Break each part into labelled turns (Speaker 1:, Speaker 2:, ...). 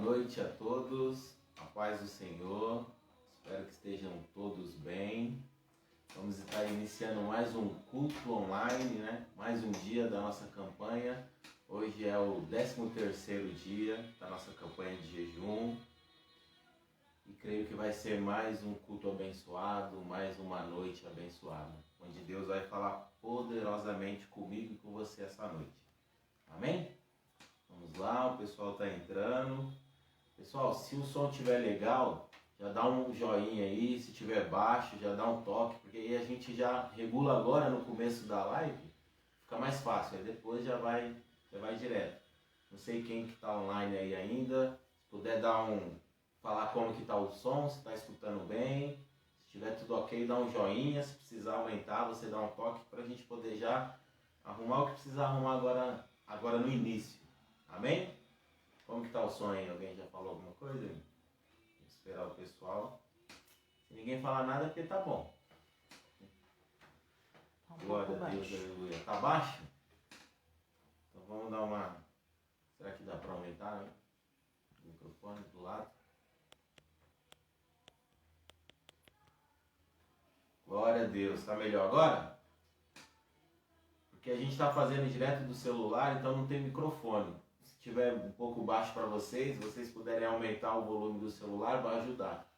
Speaker 1: noite a todos, a paz do Senhor, espero que estejam todos bem. Vamos estar iniciando mais um culto online, né? Mais um dia da nossa campanha. Hoje é o 13º dia da nossa campanha de jejum. E creio que vai ser mais um culto abençoado, mais uma noite abençoada, onde Deus vai falar poderosamente comigo e com você essa noite. Amém? Vamos lá, o pessoal está entrando. Pessoal, se o som estiver legal, já dá um joinha aí. Se estiver baixo, já dá um toque, porque aí a gente já regula agora no começo da live, fica mais fácil, aí depois já vai direto. Não sei quem que está online aí ainda, se puder falar como que está o som, se está escutando bem. Se estiver tudo ok, dá um joinha. Se precisar aumentar, você dá um toque para a gente poder já arrumar o que precisa arrumar agora no início. Amém? Como que tá o som aí? Alguém já falou alguma coisa? Vamos esperar o pessoal. Se ninguém falar nada é porque tá bom. Glória a Deus, aleluia. Tá baixo? Então vamos dar uma... Será que dá para aumentar, né? O microfone do lado. Glória a Deus. Tá melhor agora? Porque a gente está fazendo direto do celular, então não tem microfone. Se tiver um pouco baixo para vocês puderem aumentar o volume do celular, vai ajudar.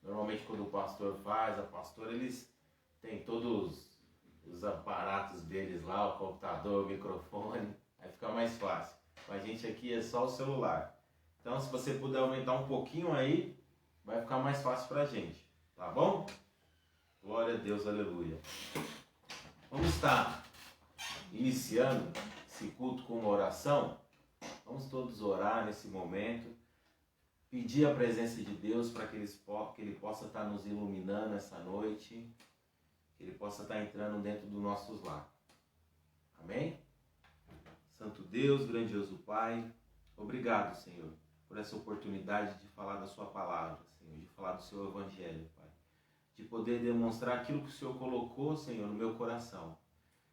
Speaker 1: Normalmente quando o pastor faz, a pastora, eles têm todos os aparatos deles lá, o computador, o microfone, aí fica mais fácil. A gente aqui é só o celular. Então se você puder aumentar um pouquinho aí, vai ficar mais fácil pra gente, tá bom? Glória a Deus, aleluia. Vamos estar iniciando esse culto com uma oração. Vamos todos orar nesse momento, pedir a presença de Deus para que Ele possa estar nos iluminando essa noite, que Ele possa estar entrando dentro dos nossos lares. Amém? Santo Deus, grandioso Pai, obrigado, Senhor, por essa oportunidade de falar da Sua palavra, Senhor, de falar do Seu Evangelho, Pai, de poder demonstrar aquilo que o Senhor colocou, Senhor, no meu coração.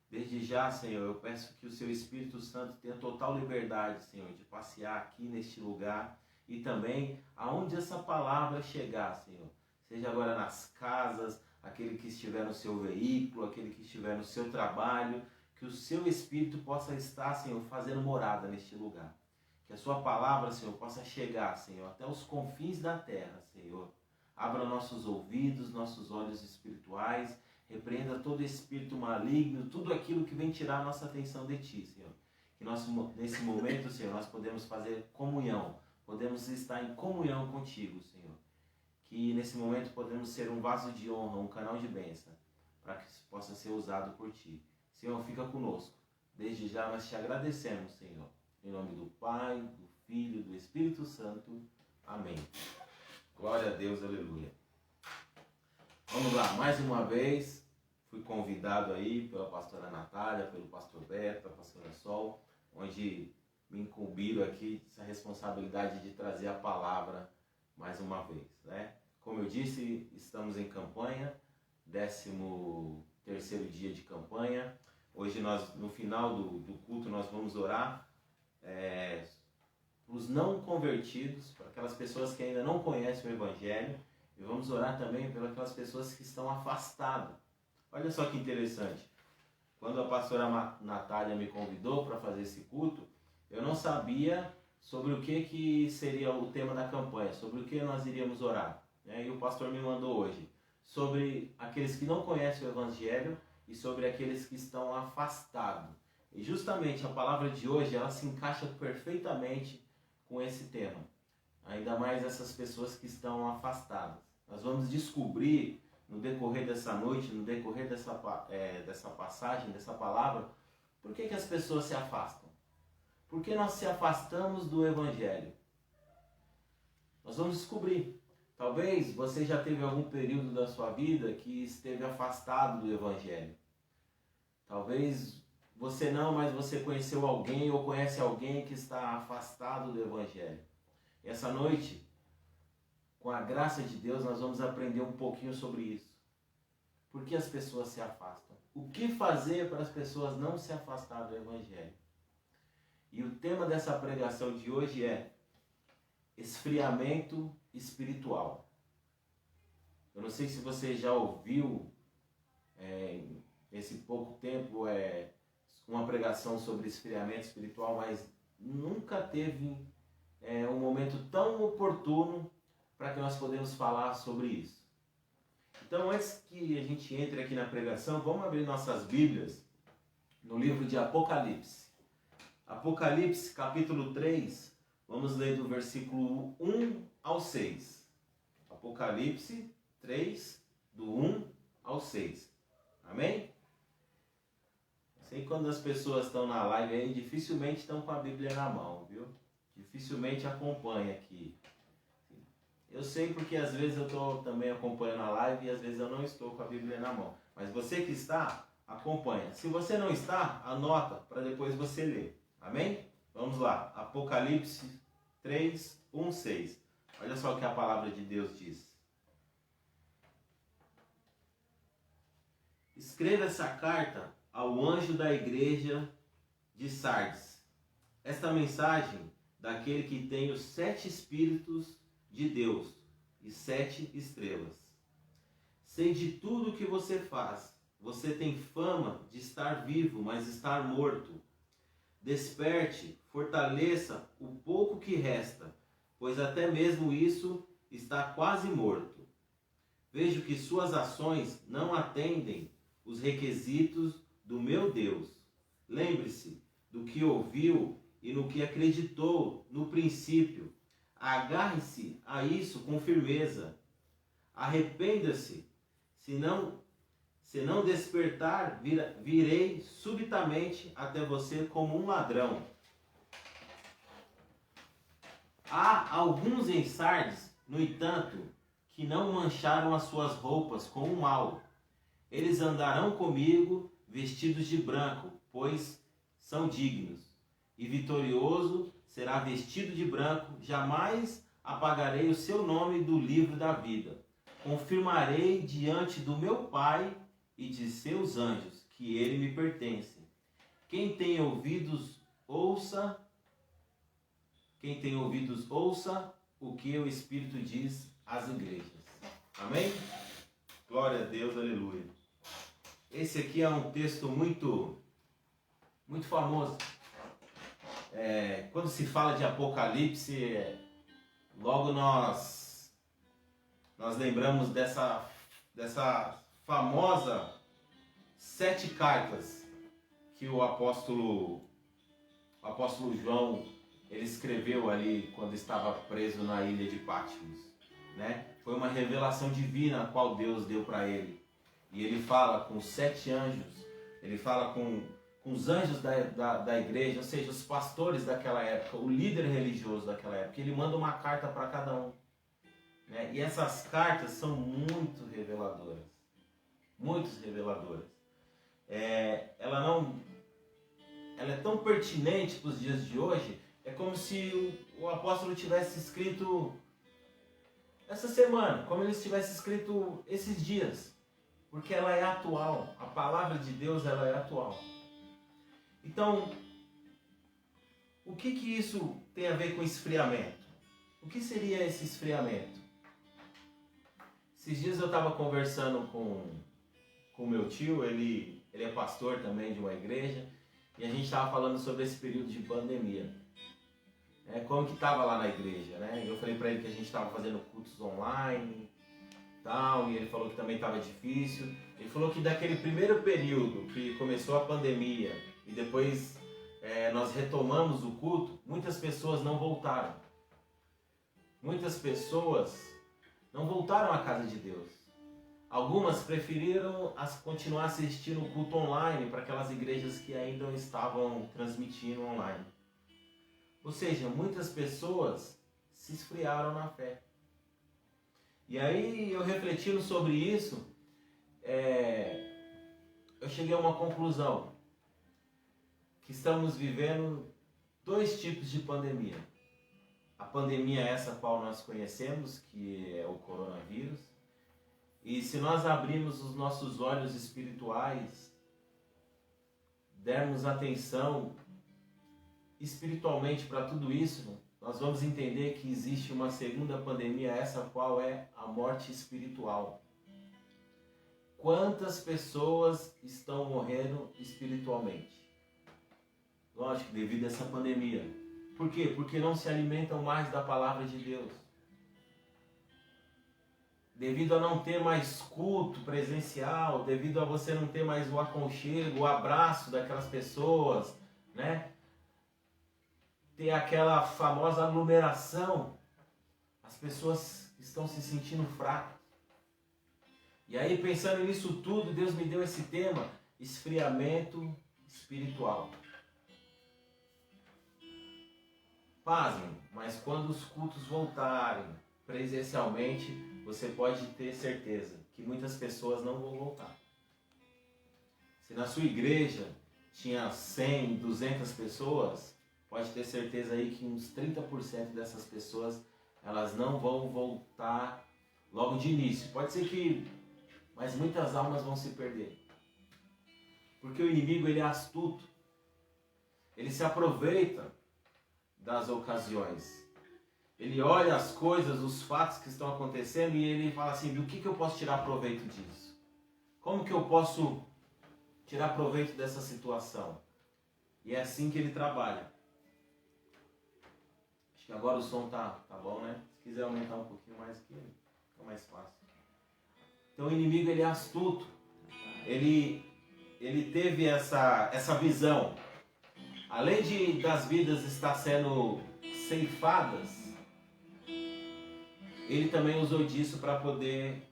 Speaker 1: Desde já, Senhor, eu peço que o Seu Espírito Santo tenha total liberdade, Senhor, de passear aqui neste lugar e também aonde essa palavra chegar, Senhor. Seja agora nas casas, aquele que estiver no seu veículo, aquele que estiver no seu trabalho, que o Seu Espírito possa estar, Senhor, fazendo morada neste lugar. Que a Sua palavra, Senhor, possa chegar, Senhor, até os confins da terra, Senhor. Abra nossos ouvidos, nossos olhos espirituais. Repreenda todo espírito maligno, tudo aquilo que vem tirar a nossa atenção de Ti, Senhor. Que nós, nesse momento, Senhor, nós podemos fazer comunhão, podemos estar em comunhão contigo, Senhor. Que nesse momento podemos ser um vaso de honra, um canal de bênção, para que isso possa ser usado por Ti. Senhor, fica conosco. Desde já nós Te agradecemos, Senhor. Em nome do Pai, do Filho e do Espírito Santo. Amém. Glória a Deus, aleluia. Vamos lá, mais uma vez, fui convidado aí pela pastora Natália, pelo pastor Beto, pela pastora Sol, onde me incumbiram aqui essa responsabilidade de trazer a palavra mais uma vez, né? Como eu disse, estamos em campanha, 13º dia de campanha. Hoje nós, no final do culto, nós vamos orar os não convertidos, para aquelas pessoas que ainda não conhecem o Evangelho. E vamos orar também pelas pessoas que estão afastadas. Olha só que interessante. Quando a pastora Natália me convidou para fazer esse culto, eu não sabia sobre o que seria o tema da campanha, sobre o que nós iríamos orar. E o pastor me mandou hoje sobre aqueles que não conhecem o Evangelho e sobre aqueles que estão afastados. E justamente a palavra de hoje, ela se encaixa perfeitamente com esse tema. Ainda mais essas pessoas que estão afastadas. Nós vamos descobrir no decorrer dessa noite, no decorrer dessa passagem, dessa palavra, por que as pessoas se afastam. Por que nós se afastamos do Evangelho? Nós vamos descobrir. Talvez você já teve algum período da sua vida que esteve afastado do Evangelho. Talvez você não, mas você conheceu alguém ou conhece alguém que está afastado do Evangelho. E essa noite, com a graça de Deus, nós vamos aprender um pouquinho sobre isso. Por que as pessoas se afastam? O que fazer para as pessoas não se afastarem do Evangelho? E o tema dessa pregação de hoje é: esfriamento espiritual. Eu não sei se você já ouviu nesse pouco tempo uma pregação sobre esfriamento espiritual, mas nunca teve um momento tão oportuno para que nós podemos falar sobre isso. Então, antes que a gente entre aqui na pregação, vamos abrir nossas Bíblias no livro de Apocalipse. Apocalipse, capítulo 3, vamos ler do versículo 1 ao 6. Apocalipse 3, do 1 ao 6. Amém? Sei que quando as pessoas estão na live aí, dificilmente estão com a Bíblia na mão, viu? Dificilmente acompanha aqui. Eu sei porque às vezes eu estou também acompanhando a live e às vezes eu não estou com a Bíblia na mão. Mas você que está, acompanha. Se você não está, anota para depois você ler. Amém? Vamos lá. Apocalipse 3, 1, 6. Olha só o que a palavra de Deus diz. Escreva essa carta ao anjo da igreja de Sardes. Esta mensagem daquele que tem os 7 espíritos de Deus e 7 estrelas. Sei de tudo o que você faz. Você tem fama de estar vivo, mas estar morto. Desperte, fortaleça o pouco que resta, pois até mesmo isso está quase morto. Vejo que suas ações não atendem os requisitos do meu Deus. Lembre-se do que ouviu e no que acreditou no princípio. Agarre-se a isso com firmeza. Arrependa-se, se não despertar, virei subitamente até você como um ladrão. Há alguns em Sardes, no entanto, que não mancharam as suas roupas com o mal. Eles andarão comigo vestidos de branco, pois são dignos. E vitorioso será vestido de branco, jamais apagarei o seu nome do livro da vida. Confirmarei diante do meu Pai e de seus anjos que ele me pertence. Quem tem ouvidos, ouça. Quem tem ouvidos, ouça o que o Espírito diz às igrejas. Amém? Glória a Deus, aleluia. Esse aqui é um texto muito famoso. Quando se fala de Apocalipse, logo nós lembramos dessa famosa 7 cartas que o apóstolo João ele escreveu ali quando estava preso na ilha de Patmos, né? Foi uma revelação divina a qual Deus deu para ele. E ele fala com 7 anjos, ele fala com os anjos da igreja, ou seja, os pastores daquela época, o líder religioso daquela época. Ele manda uma carta para cada um, né? E essas cartas são muito reveladoras. Ela é tão pertinente para os dias de hoje. É como se o apóstolo tivesse escrito essa semana, como ele tivesse escrito esses dias, porque ela é atual. A palavra de Deus, ela é atual. Então, o que isso tem a ver com esfriamento? O que seria esse esfriamento? Esses dias eu estava conversando com meu tio, ele é pastor também de uma igreja, e a gente estava falando sobre esse período de pandemia. Como que estava lá na igreja, né? Eu falei para ele que a gente estava fazendo cultos online, tal, e ele falou que também estava difícil. Ele falou que daquele primeiro período que começou a pandemia e depois nós retomamos o culto, muitas pessoas não voltaram. Muitas pessoas não voltaram à casa de Deus. Algumas preferiram continuar assistindo o culto online para aquelas igrejas que ainda estavam transmitindo online. Ou seja, muitas pessoas se esfriaram na fé. E aí, eu refletindo sobre isso, eu cheguei a uma conclusão. Que estamos vivendo 2 tipos de pandemia. A pandemia essa qual nós conhecemos, que é o coronavírus. E se nós abrirmos os nossos olhos espirituais, dermos atenção espiritualmente para tudo isso, nós vamos entender que existe uma segunda pandemia, essa qual é a morte espiritual. Quantas pessoas estão morrendo espiritualmente? Lógico, devido a essa pandemia. Por quê? Porque não se alimentam mais da palavra de Deus. Devido a não ter mais culto presencial, devido a você não ter mais o aconchego, o abraço daquelas pessoas, né? Ter aquela famosa aglomeração, as pessoas estão se sentindo fracas. E aí, pensando nisso tudo, Deus me deu esse tema, esfriamento espiritual. Pasmem, mas quando os cultos voltarem presencialmente, você pode ter certeza que muitas pessoas não vão voltar. Se na sua igreja tinha 100, 200 pessoas, pode ter certeza aí que uns 30% dessas pessoas, elas não vão voltar logo de início. Pode ser que, mas muitas almas vão se perder. Porque o inimigo, ele é astuto. Ele se aproveita das ocasiões. Ele olha as coisas, os fatos que estão acontecendo e ele fala assim, do que eu posso tirar proveito disso? Como que eu posso tirar proveito dessa situação? E é assim que ele trabalha. Acho que agora o som tá bom, né? Se quiser aumentar um pouquinho mais aqui, fica mais fácil. Então o inimigo, ele é astuto. Ele teve essa visão. Além das vidas estar sendo ceifadas, ele também usou disso para poder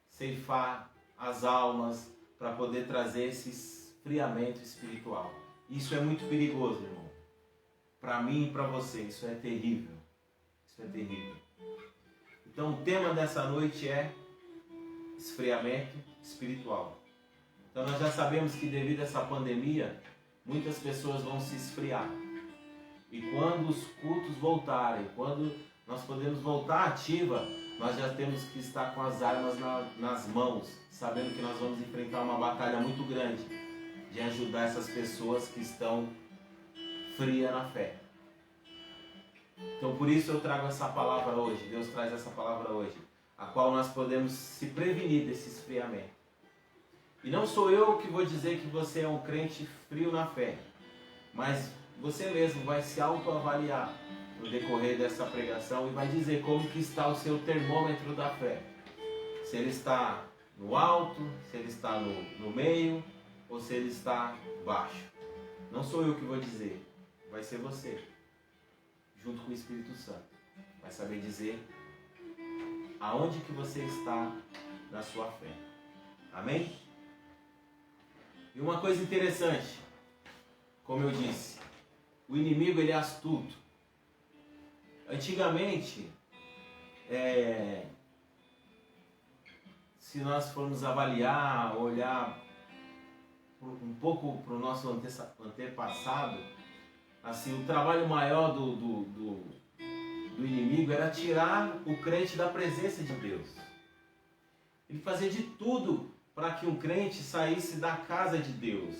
Speaker 1: ceifar as almas, para poder trazer esse esfriamento espiritual. Isso é muito perigoso, irmão. Para mim e para você, isso é terrível. Isso é terrível. Então o tema dessa noite é esfriamento espiritual. Então nós já sabemos que devido a essa pandemia, muitas pessoas vão se esfriar. E quando os cultos voltarem, quando nós podemos voltar ativa, nós já temos que estar com as armas nas mãos, sabendo que nós vamos enfrentar uma batalha muito grande de ajudar essas pessoas que estão frias na fé. Então por isso eu trago essa palavra hoje, Deus traz essa palavra hoje, a qual nós podemos se prevenir desse esfriamento. E não sou eu que vou dizer que você é um crente frio na fé, mas você mesmo vai se autoavaliar no decorrer dessa pregação e vai dizer como que está o seu termômetro da fé. Se ele está no alto, se ele está no meio ou se ele está baixo. Não sou eu que vou dizer, vai ser você, junto com o Espírito Santo. Vai saber dizer aonde que você está na sua fé. Amém? E uma coisa interessante, como eu disse, o inimigo, ele é astuto. Antigamente, se nós formos avaliar, olhar um pouco para o nosso antepassado, assim, o trabalho maior do inimigo era tirar o crente da presença de Deus. Ele fazia de tudo para que um crente saísse da casa de Deus,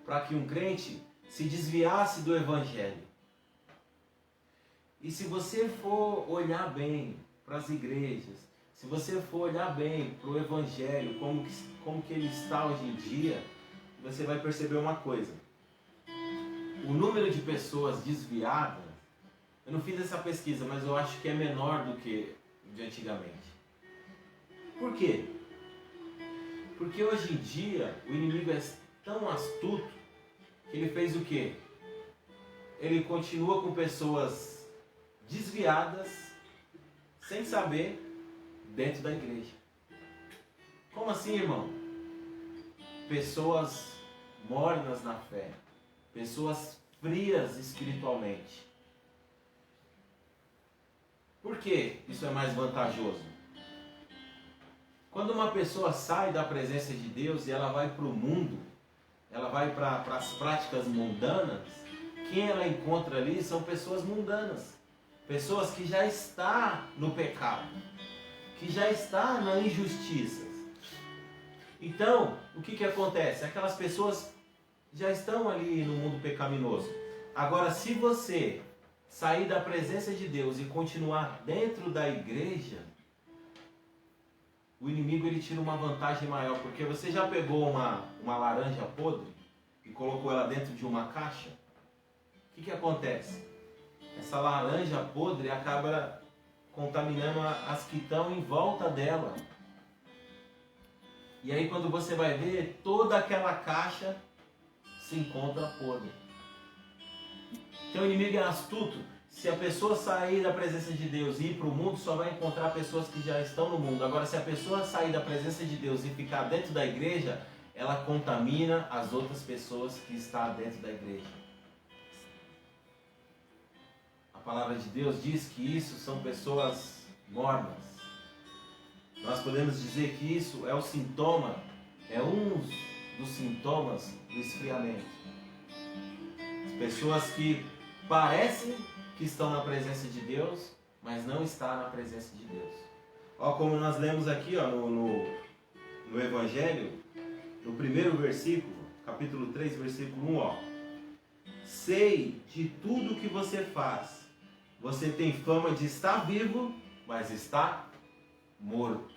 Speaker 1: para que um crente se desviasse do Evangelho. E se você for olhar bem para as igrejas, se você for olhar bem para o Evangelho, como que ele está hoje em dia, você vai perceber uma coisa. O número de pessoas desviadas, eu não fiz essa pesquisa, mas eu acho que é menor do que de antigamente. Por quê? Porque hoje em dia o inimigo é tão astuto que ele fez o quê? Ele continua com pessoas desviadas, sem saber, dentro da igreja. Como assim, irmão? Pessoas mornas na fé, pessoas frias espiritualmente. Por que isso é mais vantajoso? Quando uma pessoa sai da presença de Deus e ela vai para o mundo, ela vai para as práticas mundanas, quem ela encontra ali são pessoas mundanas. Pessoas que já estão no pecado, que já estão na injustiça. Então, o que acontece? Aquelas pessoas já estão ali no mundo pecaminoso. Agora, se você sair da presença de Deus e continuar dentro da igreja, o inimigo ele tira uma vantagem maior, porque você já pegou uma laranja podre e colocou ela dentro de uma caixa? O que acontece? Essa laranja podre acaba contaminando as que estão em volta dela. E aí quando você vai ver, toda aquela caixa se encontra podre. Então o inimigo é astuto. Se a pessoa sair da presença de Deus e ir para o mundo, só vai encontrar pessoas que já estão no mundo. Agora, se a pessoa sair da presença de Deus e ficar dentro da igreja, ela contamina as outras pessoas que estão dentro da igreja. A palavra de Deus diz que isso são pessoas mornas. Nós podemos dizer que isso é o sintoma, é um dos sintomas do esfriamento. As pessoas que parecem que estão na presença de Deus, mas não estão na presença de Deus. Ó, como nós lemos aqui, ó, no Evangelho, no primeiro versículo, capítulo 3, versículo 1, ó. Sei de tudo que você faz. Você tem fama de estar vivo, mas está morto.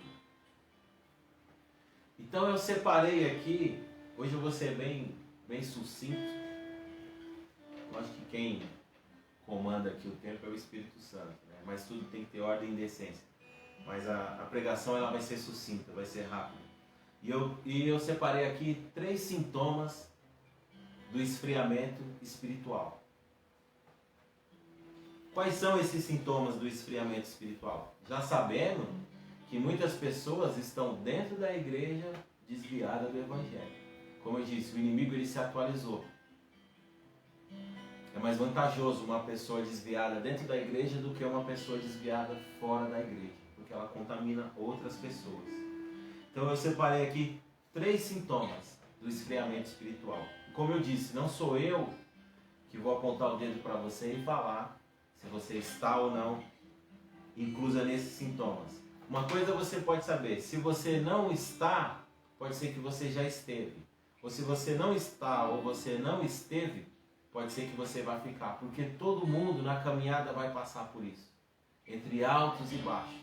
Speaker 1: Então eu separei aqui, hoje eu vou ser bem sucinto. Eu acho que quem comanda aqui o tempo é o Espírito Santo, né? Mas tudo tem que ter ordem e decência. Mas a pregação ela vai ser sucinta, vai ser rápida. E eu separei aqui 3 sintomas do esfriamento espiritual. Quais são esses sintomas do esfriamento espiritual? Já sabemos que muitas pessoas estão dentro da igreja desviadas do Evangelho. Como eu disse, o inimigo ele se atualizou. É mais vantajoso uma pessoa desviada dentro da igreja do que uma pessoa desviada fora da igreja, porque ela contamina outras pessoas. Então eu separei aqui 3 sintomas do esfriamento espiritual. Como eu disse, não sou eu que vou apontar o dedo para você e falar se você está ou não inclusa nesses sintomas. Uma coisa você pode saber, se você não está, pode ser que você já esteve. Ou se você não está ou você não esteve, pode ser que você vai ficar. Porque todo mundo na caminhada vai passar por isso. Entre altos e baixos.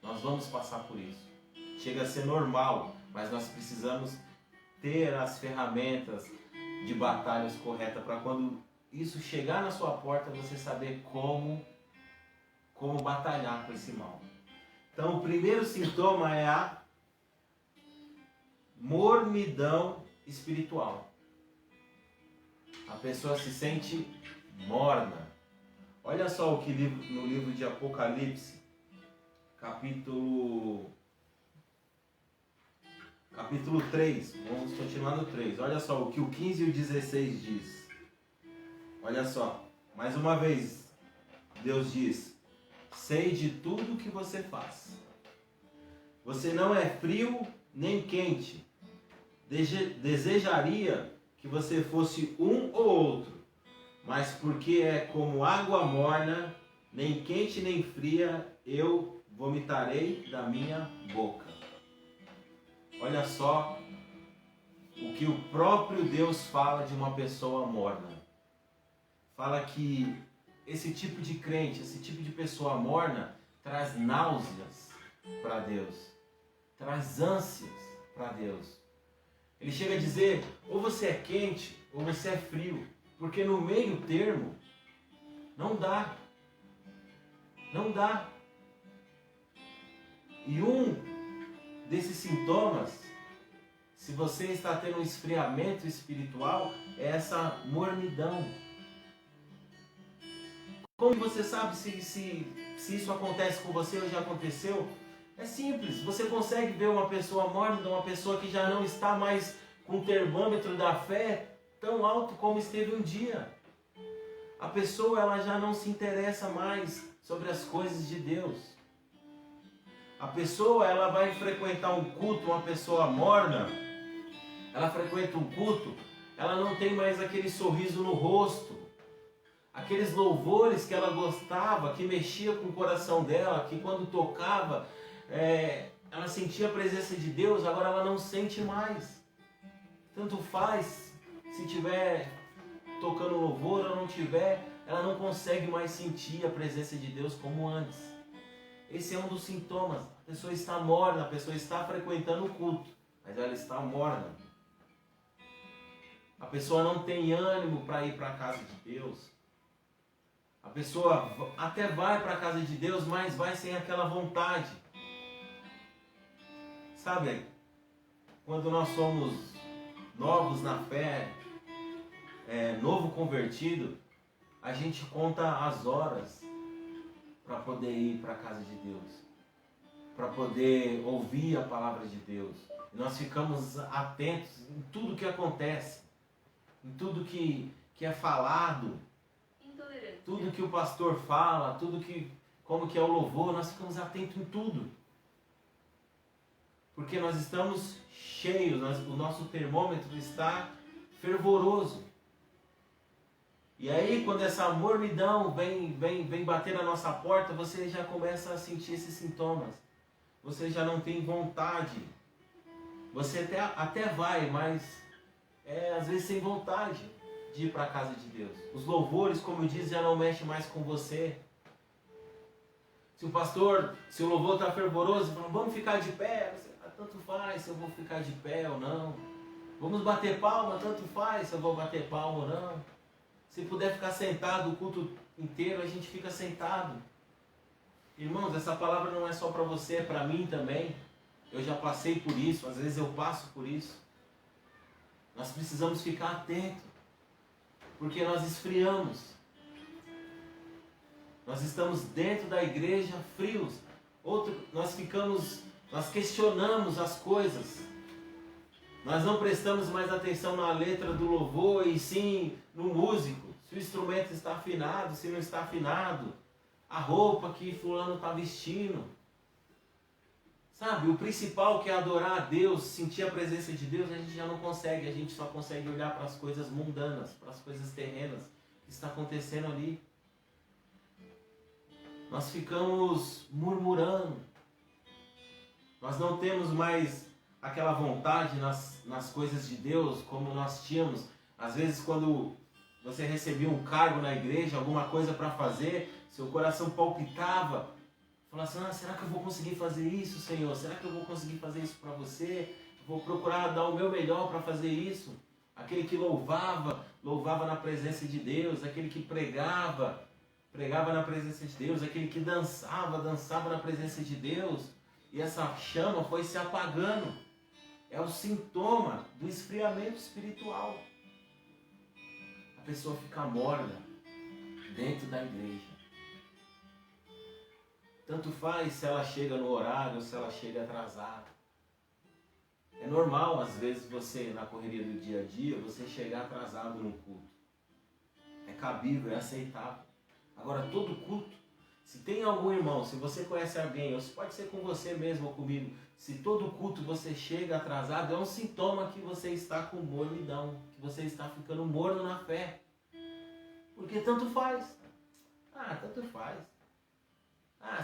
Speaker 1: Nós vamos passar por isso. Chega a ser normal, mas nós precisamos ter as ferramentas de batalhas corretas para quando isso chegar na sua porta, você saber como batalhar com esse mal. Então, o primeiro sintoma é a mornidão espiritual. A pessoa se sente morna. Olha só o que no livro de Apocalipse, capítulo 3, vamos continuar no 3. Olha só o que o 15 e o 16 diz. Olha só, mais uma vez, Deus diz: sei de tudo que você faz. Você não é frio nem quente. Desejaria que você fosse um ou outro, mas porque é como água morna, nem quente nem fria, eu vomitarei da minha boca. Olha só o que o próprio Deus fala de uma pessoa morna. Fala que esse tipo de crente, esse tipo de pessoa morna, traz náuseas para Deus, traz ânsias para Deus. Ele chega a dizer, ou você é quente, ou você é frio, porque no meio termo, não dá. Não dá. E um desses sintomas, se você está tendo um esfriamento espiritual, é essa mornidão. Como você sabe se isso acontece com você ou já aconteceu? É simples, você consegue ver uma pessoa morna, uma pessoa que já não está mais com o termômetro da fé tão alto como esteve um dia. A pessoa ela já não se interessa mais sobre as coisas de Deus. A pessoa ela vai frequentar um culto, uma pessoa morna, ela frequenta um culto, ela não tem mais aquele sorriso no rosto, aqueles louvores que ela gostava, que mexia com o coração dela, que quando tocava, ela sentia a presença de Deus, agora ela não sente mais. Tanto faz se estiver tocando louvor ou não tiver, ela não consegue mais sentir a presença de Deus como antes. Esse é um dos sintomas. A pessoa está morna, a pessoa está frequentando o culto, mas ela está morna. A pessoa não tem ânimo para ir para a casa de Deus. A pessoa até vai para a casa de Deus, mas vai sem aquela vontade. Sabe, quando nós somos novos na fé, novo convertido, a gente conta as horas para poder ir para a casa de Deus, para poder ouvir a palavra de Deus. E nós ficamos atentos em tudo que acontece, em tudo que é falado, tudo que o pastor fala, como que é o louvor, nós ficamos atentos em tudo. Porque nós estamos cheios, o nosso termômetro está fervoroso. E aí, quando essa mornidão vem bater na nossa porta, você já começa a sentir esses sintomas. Você já não tem vontade. Você até vai, mas às vezes sem vontade de ir para a casa de Deus. Os louvores, como eu disse, já não mexem mais com você. Se o louvor está fervoroso, fala, vamos ficar de pé, tanto faz se eu vou ficar de pé ou não. Vamos bater palma, tanto faz se eu vou bater palma ou não. Se puder ficar sentado o culto inteiro, a gente fica sentado. Irmãos, essa palavra não é só para você, é para mim também. Eu já passei por isso, às vezes eu passo por isso. Nós precisamos ficar atentos, porque nós esfriamos. Nós estamos dentro da igreja frios. Nós questionamos as coisas. Nós não prestamos mais atenção na letra do louvor e sim no músico. Se o instrumento está afinado, se não está afinado. A roupa que fulano está vestindo. Sabe, o principal que é adorar a Deus, sentir a presença de Deus, a gente já não consegue. A gente só consegue olhar para as coisas mundanas, para as coisas terrenas que está acontecendo ali. Nós ficamos murmurando. Nós não temos mais aquela vontade nas coisas de Deus como nós tínhamos. Às vezes quando você recebia um cargo na igreja, alguma coisa para fazer, seu coração palpitava. Falava assim, será que eu vou conseguir fazer isso, Senhor? Será que eu vou conseguir fazer isso para você? Vou procurar dar o meu melhor para fazer isso. Aquele que louvava na presença de Deus. Aquele que pregava na presença de Deus. Aquele que dançava na presença de Deus. E essa chama foi se apagando. É o sintoma do esfriamento espiritual. A pessoa fica morna dentro da igreja. Tanto faz se ela chega no horário ou se ela chega atrasada. É normal, às vezes, você, na correria do dia a dia, você chegar atrasado no culto. É cabível, é aceitável. Agora, todo culto, se tem algum irmão, se você conhece alguém, ou se pode ser com você mesmo ou comigo, se todo culto você chega atrasado, é um sintoma que você está com mornidão, que você está ficando morno na fé. Porque tanto faz. Tanto faz.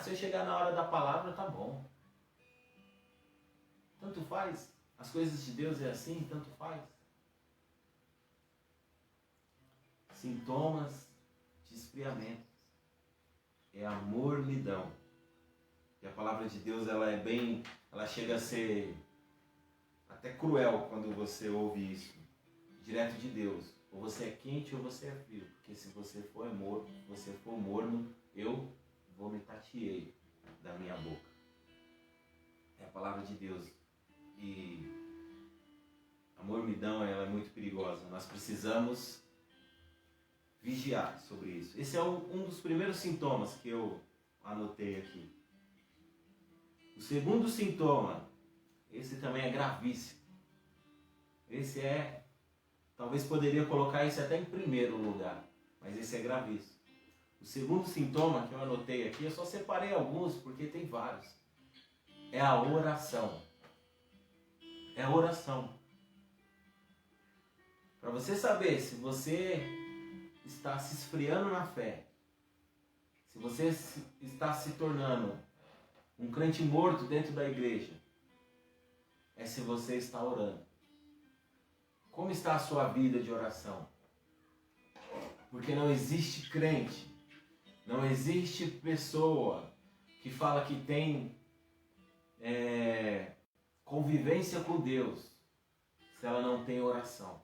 Speaker 1: Se eu chegar na hora da palavra, tá bom. Tanto faz. As coisas de Deus é assim, tanto faz. Sintomas de esfriamento. É a mornidão. E a palavra de Deus, ela chega a ser até cruel quando você ouve isso. Direto de Deus. Ou você é quente ou você é frio. Porque se você for morno, eu vomitar-te-ei da minha boca. É a palavra de Deus. E a mornidão, ela é muito perigosa. Nós precisamos vigiar sobre isso. Esse é um dos primeiros sintomas que eu anotei aqui. O segundo sintoma, esse também é gravíssimo. Talvez poderia colocar esse até em primeiro lugar, mas esse é gravíssimo. O segundo sintoma que eu anotei aqui, eu só separei alguns porque tem vários. É a oração. É a oração. Para você saber se você está se esfriando na fé, se você está se tornando um crente morto dentro da igreja, é se você está orando. Como está a sua vida de oração? Porque não existe crente, não existe pessoa que fala que tem convivência com Deus se ela não tem oração.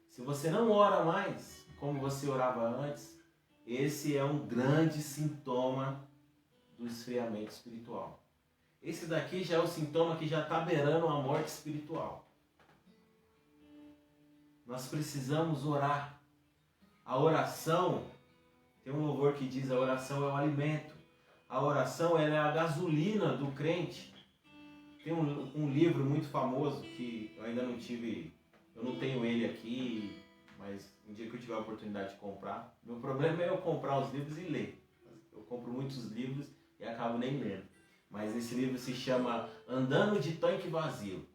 Speaker 1: Se você não ora mais como você orava antes, esse é um grande sintoma do esfriamento espiritual. Esse daqui já é o sintoma que já está beirando a morte espiritual. Nós precisamos orar. A oração, tem um louvor que diz, a oração é o alimento. A oração ela é a gasolina do crente. Tem um livro muito famoso que eu ainda não tive, eu não tenho ele aqui, mas um dia que eu tiver a oportunidade de comprar. Meu problema é eu comprar os livros e ler. Eu compro muitos livros e acabo nem lendo. Mas esse livro se chama Andando de Tanque Vazio.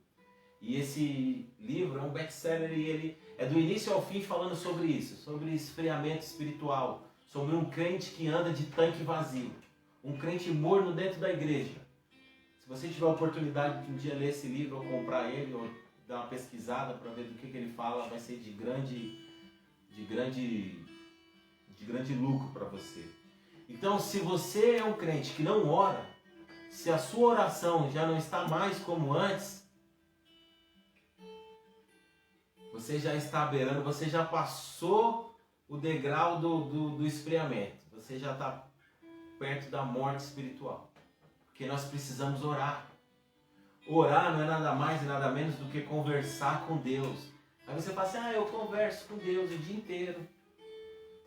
Speaker 1: E esse livro é um best-seller e ele é do início ao fim falando sobre isso, sobre esfriamento espiritual, sobre um crente que anda de tanque vazio, um crente morno dentro da igreja. Se você tiver a oportunidade de um dia ler esse livro ou comprar ele ou dar uma pesquisada para ver do que ele fala, vai ser de grande lucro para você. Então, se você é um crente que não ora, se a sua oração já não está mais como antes, você já está beirando, você já passou o degrau do esfriamento. Você já está perto da morte espiritual. Porque nós precisamos orar. Orar não é nada mais e nada menos do que conversar com Deus. Aí você fala assim, eu converso com Deus o dia inteiro.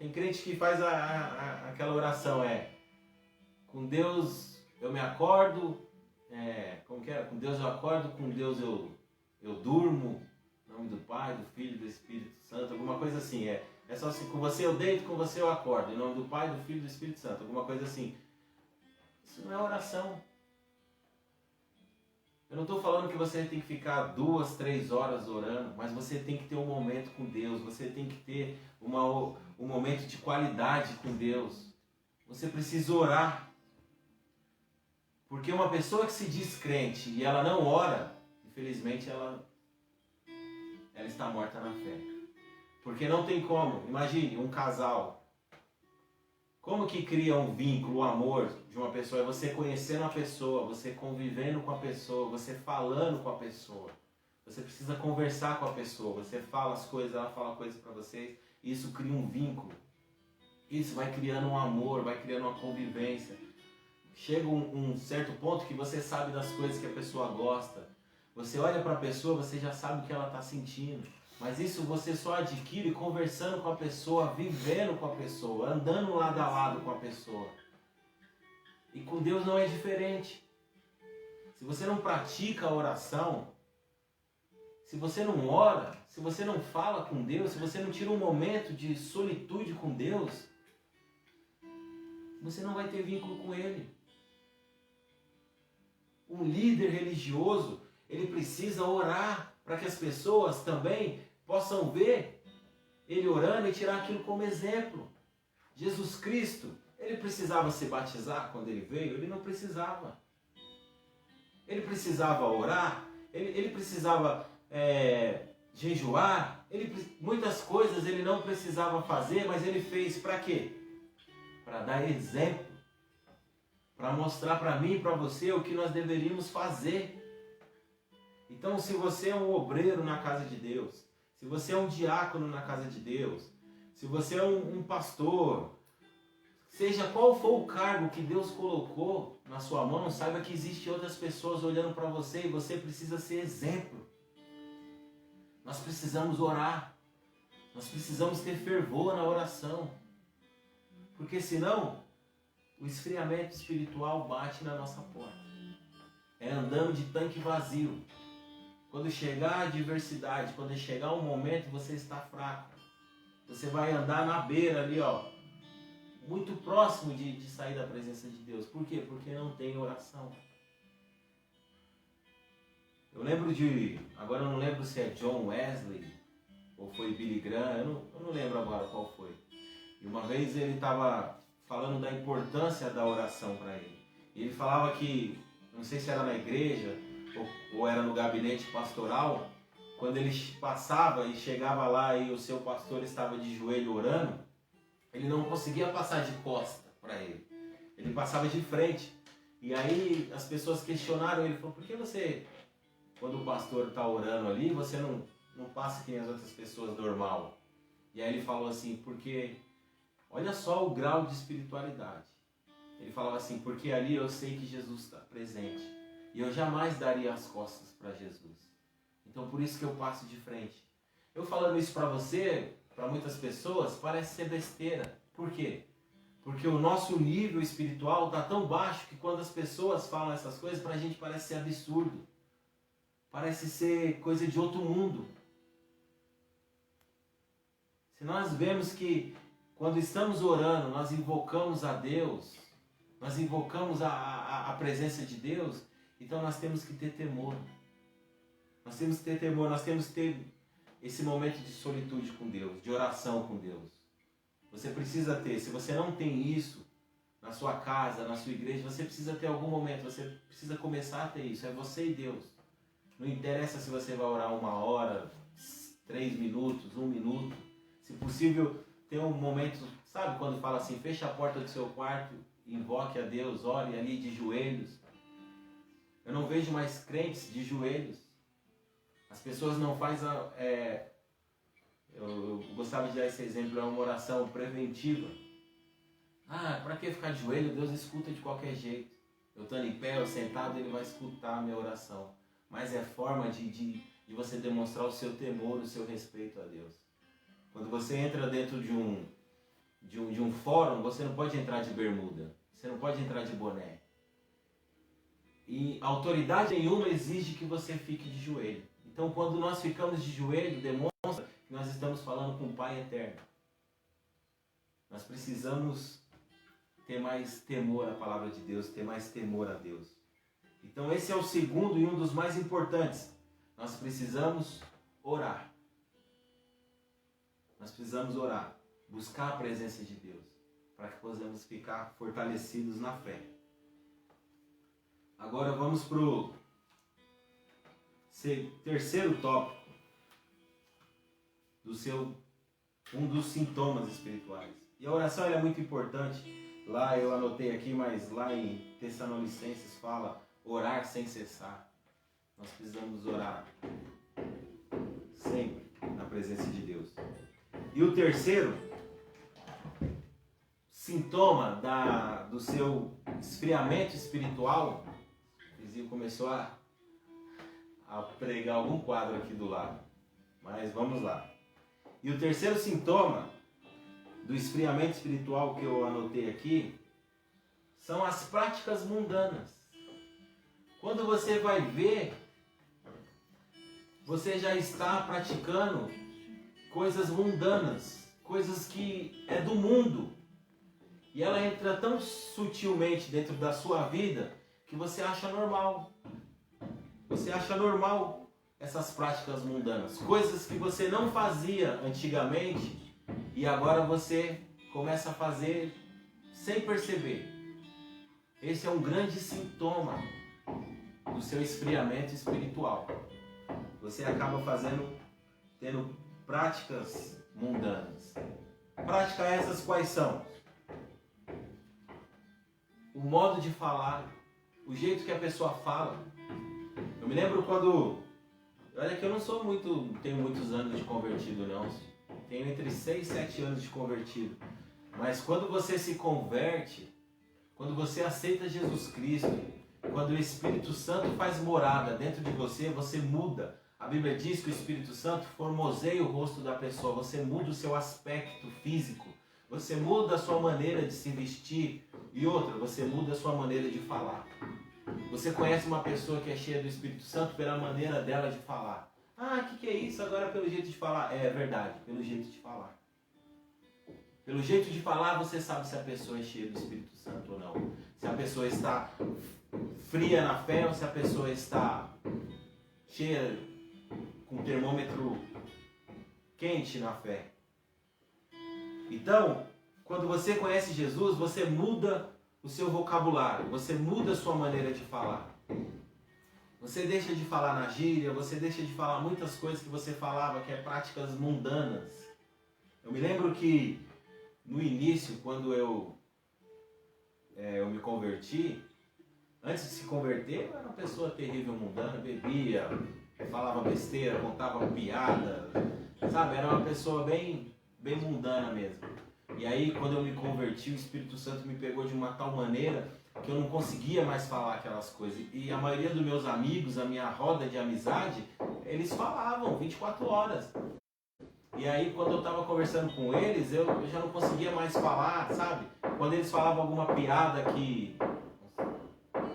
Speaker 1: Tem crente que faz aquela oração, com Deus eu me acordo, como que era? Com Deus eu acordo, com Deus eu durmo. Em nome do Pai, do Filho e do Espírito Santo, alguma coisa assim. É só assim, com você eu deito, com você eu acordo. Em nome do Pai, do Filho e do Espírito Santo, alguma coisa assim. Isso não é oração. Eu não estou falando que você tem que ficar 2, 3 horas orando, mas você tem que ter um momento com Deus, você tem que ter um momento de qualidade com Deus. Você precisa orar. Porque uma pessoa que se diz crente e ela não ora, infelizmente ela está morta na fé. Porque não tem como. Imagine um casal. Como que cria um vínculo, um amor de uma pessoa? É você conhecendo a pessoa, você convivendo com a pessoa, você falando com a pessoa. Você precisa conversar com a pessoa. Você fala as coisas, ela fala coisas para vocês. Isso cria um vínculo. Isso vai criando um amor, vai criando uma convivência. Chega um certo ponto que você sabe das coisas que a pessoa gosta. Você olha para a pessoa, você já sabe o que ela está sentindo. Mas isso você só adquire conversando com a pessoa, vivendo com a pessoa, andando lado a lado com a pessoa. E com Deus não é diferente. Se você não pratica a oração, se você não ora, se você não fala com Deus, se você não tira um momento de solitude com Deus, você não vai ter vínculo com Ele. Um líder religioso, ele precisa orar para que as pessoas também possam ver ele orando e tirar aquilo como exemplo. Jesus Cristo, ele precisava se batizar quando ele veio? Ele não precisava. Ele precisava orar? Ele precisava jejuar? Muitas coisas ele não precisava fazer, mas ele fez para quê? Para dar exemplo. Para mostrar para mim e para você o que nós deveríamos fazer. Então, se você é um obreiro na casa de Deus, se você é um diácono na casa de Deus, se você é um pastor, seja qual for o cargo que Deus colocou na sua mão, saiba que existem outras pessoas olhando para você e você precisa ser exemplo. Nós precisamos orar. Nós precisamos ter fervor na oração. Porque senão, o esfriamento espiritual bate na nossa porta. É andando de tanque vazio. Quando chegar a adversidade, quando chegar um momento, você está fraco. Você vai andar na beira ali, muito próximo de sair da presença de Deus. Por quê? Porque não tem oração. Eu lembro agora eu não lembro se é John Wesley ou foi Billy Graham, eu não lembro agora qual foi. E uma vez ele estava falando da importância da oração para ele. E ele falava que, não sei se era na igreja ou era no gabinete pastoral, quando ele passava e chegava lá e o seu pastor estava de joelho orando, ele não conseguia passar de costa para ele. Ele passava de frente. E aí as pessoas questionaram ele, falou, por que você, quando o pastor está orando ali, você não passa que nem as outras pessoas normal? E aí ele falou assim, porque olha só o grau de espiritualidade. Ele falava assim, porque ali eu sei que Jesus está presente. E eu jamais daria as costas para Jesus. Então por isso que eu passo de frente. Eu falando isso para você, para muitas pessoas, parece ser besteira. Por quê? Porque o nosso nível espiritual está tão baixo que quando as pessoas falam essas coisas, para a gente parece ser absurdo. Parece ser coisa de outro mundo. Se nós vemos que quando estamos orando, nós invocamos a Deus, nós invocamos a presença de Deus, então nós temos que ter temor. Nós temos que ter temor, nós temos que ter esse momento de solitude com Deus, de oração com Deus. Você precisa ter, se você não tem isso na sua casa, na sua igreja, você precisa ter algum momento, você precisa começar a ter isso, é você e Deus. Não interessa se você vai orar 1 hora, 3 minutos, 1 minuto. Se possível, ter um momento, sabe quando fala assim, fecha a porta do seu quarto, invoque a Deus, ore ali de joelhos. Eu não vejo mais crentes de joelhos. As pessoas não fazem, eu gostava de dar esse exemplo, é uma oração preventiva. Ah, para que ficar de joelho? Deus escuta de qualquer jeito. Eu estando em pé ou sentado, Ele vai escutar a minha oração. Mas é forma de você demonstrar o seu temor, o seu respeito a Deus. Quando você entra dentro de um fórum, você não pode entrar de bermuda. Você não pode entrar de boné. E autoridade nenhuma exige que você fique de joelho. Então, quando nós ficamos de joelho, demonstra que nós estamos falando com o Pai Eterno. Nós precisamos ter mais temor à palavra de Deus, ter mais temor a Deus. Então, esse é o segundo e um dos mais importantes. Nós precisamos orar. Nós precisamos orar, buscar a presença de Deus, para que possamos ficar fortalecidos na fé. Agora vamos para o terceiro tópico, um dos sintomas espirituais. E a oração é muito importante. Lá eu anotei aqui, mas lá em Tessalonicenses fala orar sem cessar. Nós precisamos orar sempre na presença de Deus. E o terceiro sintoma do seu esfriamento espiritual, o vizinho começou a pregar algum quadro aqui do lado, mas vamos lá. E o terceiro sintoma do esfriamento espiritual que eu anotei aqui são as práticas mundanas. Quando você vai ver, você já está praticando coisas mundanas, coisas que é do mundo. E ela entra tão sutilmente dentro da sua vida que você acha normal. Você acha normal essas práticas mundanas. Coisas que você não fazia antigamente e agora você começa a fazer sem perceber. Esse é um grande sintoma do seu esfriamento espiritual. Você acaba tendo práticas mundanas. Práticas essas quais são? O modo de falar, o jeito que a pessoa fala. Eu me lembro quando... Olha que eu não tenho muitos anos de convertido não. Tenho entre 6 e 7 anos de convertido. Mas quando você se converte, quando você aceita Jesus Cristo, quando o Espírito Santo faz morada dentro de você, você muda. A Bíblia diz que o Espírito Santo formoseia o rosto da pessoa, você muda o seu aspecto físico, você muda a sua maneira de se vestir e outra, você muda a sua maneira de falar. Você conhece uma pessoa que é cheia do Espírito Santo pela maneira dela de falar. Ah, o que é isso agora pelo jeito de falar? É verdade, pelo jeito de falar. Pelo jeito de falar você sabe se a pessoa é cheia do Espírito Santo ou não. Se a pessoa está fria na fé ou se a pessoa está cheia com o termômetro quente na fé. Então, quando você conhece Jesus, você muda o seu vocabulário, você muda a sua maneira de falar. Você deixa de falar na gíria, você deixa de falar muitas coisas que você falava, que é práticas mundanas. Eu me lembro que no início, quando eu me converti, antes de se converter, eu era uma pessoa terrível, mundana, bebia, falava besteira, contava piada, sabe? Era uma pessoa bem mundana mesmo. E aí, quando eu me converti, o Espírito Santo me pegou de uma tal maneira que eu não conseguia mais falar aquelas coisas. E a maioria dos meus amigos, a minha roda de amizade, eles falavam 24 horas. E aí, quando eu estava conversando com eles, eu já não conseguia mais falar, sabe? Quando eles falavam alguma piada que...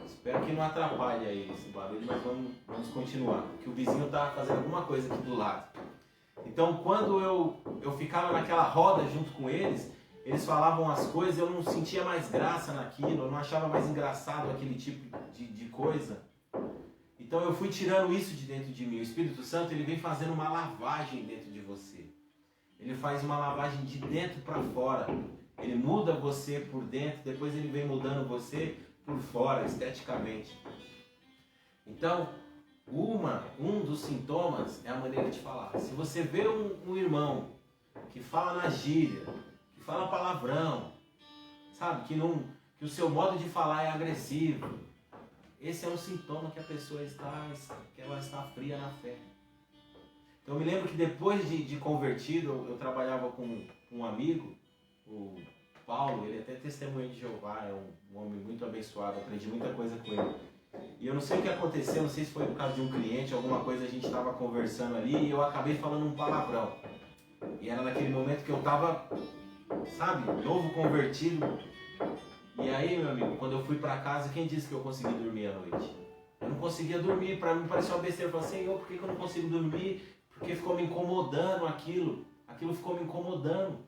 Speaker 1: Espero que não atrapalhe aí esse barulho, mas vamos continuar. Que o vizinho está fazendo alguma coisa aqui do lado. Então, quando eu ficava naquela roda junto com eles, eles falavam as coisas, eu não sentia mais graça naquilo, eu não achava mais engraçado aquele tipo de coisa. Então eu fui tirando isso de dentro de mim. O Espírito Santo, ele vem fazendo uma lavagem dentro de você. Ele faz uma lavagem de dentro para fora. Ele muda você por dentro, depois ele vem mudando você por fora, esteticamente. Então, um dos sintomas é a maneira de falar. Se você vê um irmão que fala na gíria, que fala palavrão, sabe, que o seu modo de falar é agressivo, esse é um sintoma que a pessoa está fria na fé. Então eu me lembro que depois de convertido, eu trabalhava com um amigo, o Paulo, ele é até testemunha de Jeová, é um homem muito abençoado, aprendi muita coisa com ele. E eu não sei o que aconteceu, não sei se foi por causa de um cliente, alguma coisa, a gente estava conversando ali e eu acabei falando um palavrão. E era naquele momento que eu estava, sabe, novo convertido. E aí, meu amigo, quando eu fui para casa, quem disse que eu consegui dormir à noite? Eu não conseguia dormir, para mim parecia uma besteira. Eu falei, Senhor, por que eu não consigo dormir? Porque ficou me incomodando aquilo ficou me incomodando.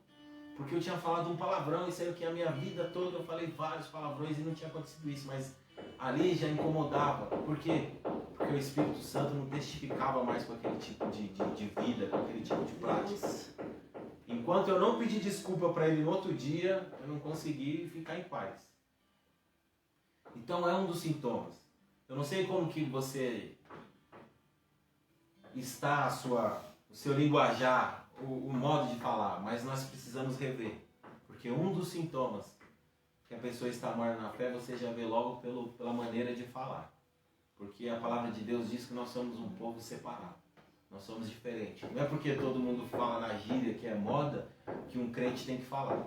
Speaker 1: Porque eu tinha falado um palavrão, isso aí que a minha vida toda eu falei vários palavrões e não tinha acontecido isso, mas ali já incomodava. Por quê? Porque o Espírito Santo não testificava mais com aquele tipo de vida, com aquele tipo de prática. Enquanto eu não pedi desculpa para ele no outro dia, eu não consegui ficar em paz. Então é um dos sintomas. Eu não sei como que você está, o seu linguajar, o modo de falar, mas nós precisamos rever. Porque um dos sintomas que a pessoa está morta na fé, você já vê logo pela maneira de falar. Porque a palavra de Deus diz que nós somos um povo separado. Nós somos diferentes. Não é porque todo mundo fala na gíria, que é moda, que um crente tem que falar.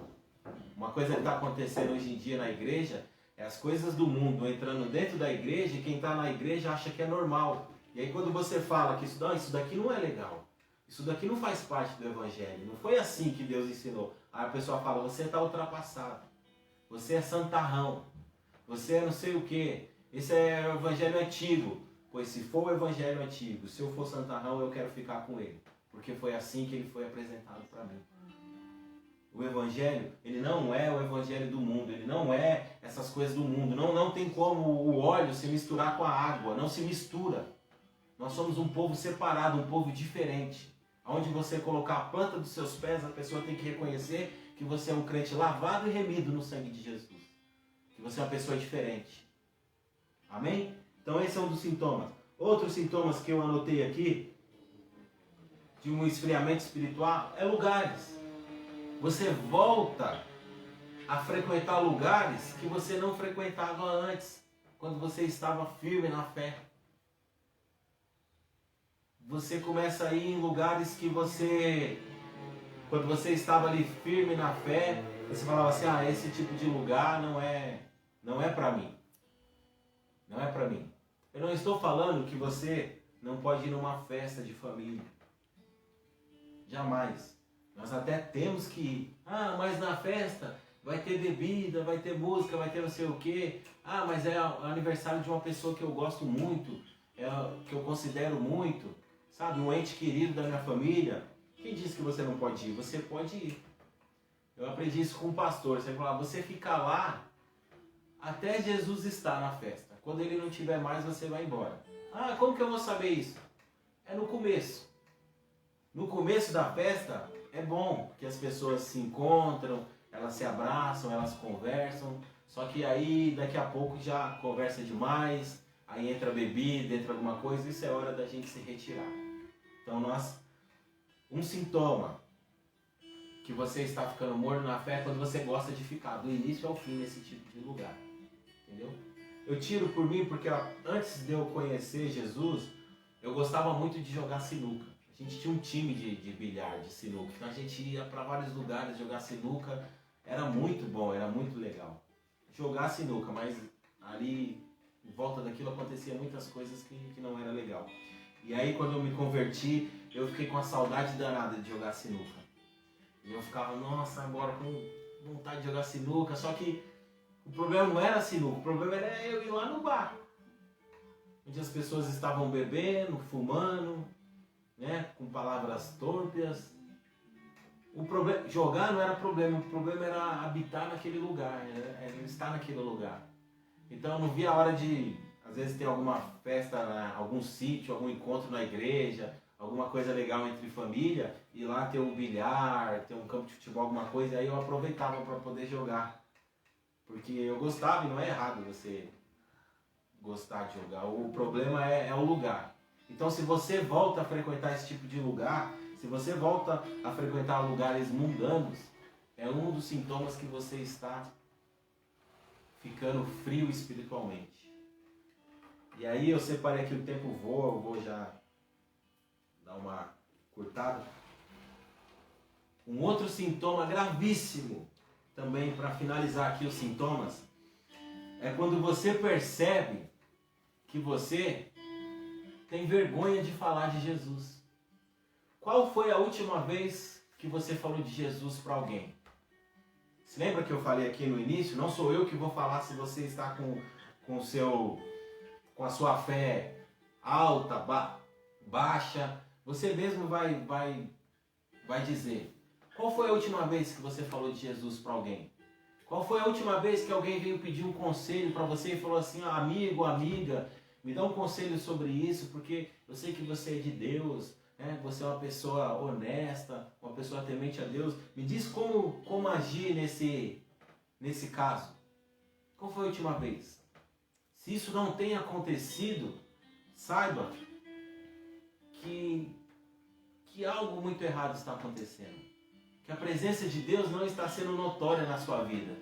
Speaker 1: Uma coisa que está acontecendo hoje em dia na igreja é as coisas do mundo entrando dentro da igreja e quem está na igreja acha que é normal. E aí quando você fala que isso daqui não é legal, isso daqui não faz parte do evangelho, não foi assim que Deus ensinou. Aí a pessoa fala, você está ultrapassado, você é santarrão, você é não sei o que, esse é o evangelho antigo. Pois se for o evangelho antigo, se eu for santarrão, eu quero ficar com ele. Porque foi assim que ele foi apresentado para mim. O evangelho, ele não é o evangelho do mundo, ele não é essas coisas do mundo. Não tem como o óleo se misturar com a água, não se mistura. Nós somos um povo separado, um povo diferente. Onde você colocar a planta dos seus pés, a pessoa tem que reconhecer que você é um crente lavado e remido no sangue de Jesus. Que você é uma pessoa diferente. Amém? Então esse é um dos sintomas. Outros sintomas que eu anotei aqui, de um esfriamento espiritual, é lugares. Você volta a frequentar lugares que você não frequentava antes, quando você estava firme na fé. Você começa a ir em lugares que quando você estava ali firme na fé, você falava assim, esse tipo de lugar não é para mim. Não é para mim. Eu não estou falando que você não pode ir numa festa de família. Jamais. Nós até temos que ir. Mas na festa vai ter bebida, vai ter música, vai ter não sei o quê. Mas é aniversário de uma pessoa que eu gosto muito, que eu considero muito, sabe? Um ente querido da minha família. Quem disse que você não pode ir? Você pode ir. Eu aprendi isso com um pastor. Você fala, você fica lá até Jesus estar na festa. Quando ele não tiver mais, você vai embora. Como que eu vou saber isso? É no começo. No começo da festa é bom, porque as pessoas se encontram, elas se abraçam, elas conversam. Só que aí, daqui a pouco, já conversa demais, aí entra bebida, entra alguma coisa, isso é hora da gente se retirar. Então um sintoma que você está ficando morno na fé é quando você gosta de ficar, do início ao fim nesse tipo de lugar. Entendeu? Eu tiro por mim porque antes de eu conhecer Jesus, eu gostava muito de jogar sinuca. A gente tinha um time de bilhar, de sinuca. Então a gente ia para vários lugares jogar sinuca. Era muito bom, era muito legal. Jogar sinuca, mas ali em volta daquilo acontecia muitas coisas que não era legal. E aí quando eu me converti, eu fiquei com a saudade danada de jogar sinuca. E eu ficava, nossa, agora com vontade de jogar sinuca. Só que o problema não era a sinuca, o problema era eu ir lá no bar. Onde as pessoas estavam bebendo, fumando, né, com palavras torpes. Jogar não era problema, o problema era habitar naquele lugar, era estar naquele lugar. Então eu não via a hora de, às vezes, ter alguma festa, algum sítio, algum encontro na igreja, alguma coisa legal entre família, e lá ter um bilhar, ter um campo de futebol, alguma coisa, e aí eu aproveitava para poder jogar. Porque eu gostava e não é errado você gostar de jogar. O problema é o lugar. Então se você volta a frequentar esse tipo de lugar, se você volta a frequentar lugares mundanos, é um dos sintomas que você está ficando frio espiritualmente. E aí eu separei aqui, o tempo voa, eu vou já dar uma cortada. Um outro sintoma gravíssimo, também para finalizar aqui os sintomas, é quando você percebe que você tem vergonha de falar de Jesus. Qual foi a última vez que você falou de Jesus para alguém? Se lembra que eu falei aqui no início? Não sou eu que vou falar se você está com a sua fé alta, baixa. Você mesmo vai dizer. Qual foi a última vez que você falou de Jesus para alguém? Qual foi a última vez que alguém veio pedir um conselho para você e falou assim, amigo, amiga, me dá um conselho sobre isso, porque eu sei que você é de Deus, né? Você é uma pessoa honesta, uma pessoa temente a Deus. Me diz como agir nesse caso. Qual foi a última vez? Se isso não tem acontecido, saiba que algo muito errado está acontecendo. Que a presença de Deus não está sendo notória na sua vida.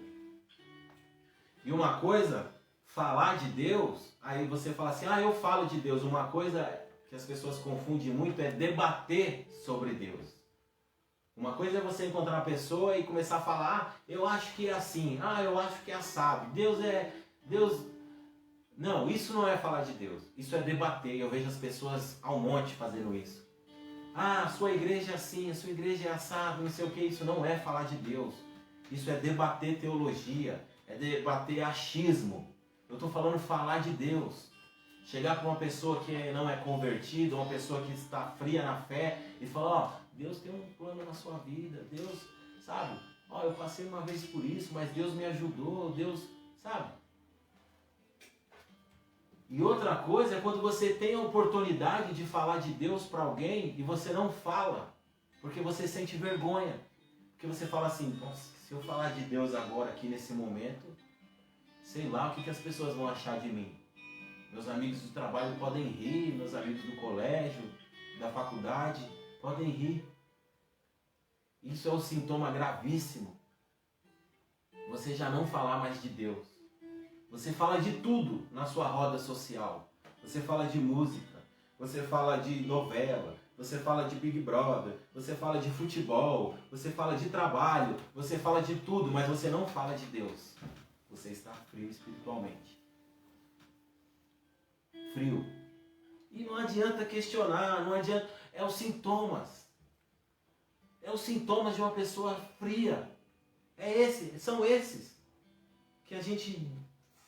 Speaker 1: E uma coisa, falar de Deus, aí você fala assim, eu falo de Deus. Uma coisa que as pessoas confundem muito é debater sobre Deus. Uma coisa é você encontrar uma pessoa e começar a falar, eu acho que é assim, eu acho que é assado. Deus... Não, isso não é falar de Deus. Isso é debater. Eu vejo as pessoas ao monte fazendo isso. A sua igreja é assim, a sua igreja é assado, não sei o que. Isso não é falar de Deus. Isso é debater teologia, é debater achismo. Eu estou falando falar de Deus. Chegar para uma pessoa que não é convertida, uma pessoa que está fria na fé e falar, Deus tem um plano na sua vida, Deus, sabe? Eu passei uma vez por isso, mas Deus me ajudou, Deus, sabe? E outra coisa é quando você tem a oportunidade de falar de Deus para alguém e você não fala, porque você sente vergonha. Porque você fala assim, se eu falar de Deus agora, aqui nesse momento, sei lá o que as pessoas vão achar de mim. Meus amigos do trabalho podem rir, meus amigos do colégio, da faculdade, podem rir. Isso é um sintoma gravíssimo. Você já não falar mais de Deus. Você fala de tudo na sua roda social. Você fala de música, você fala de novela, você fala de Big Brother, você fala de futebol, você fala de trabalho, você fala de tudo, mas você não fala de Deus. Você está frio espiritualmente. Frio. E não adianta questionar, não adianta. É os sintomas. É os sintomas de uma pessoa fria. São esses que a gente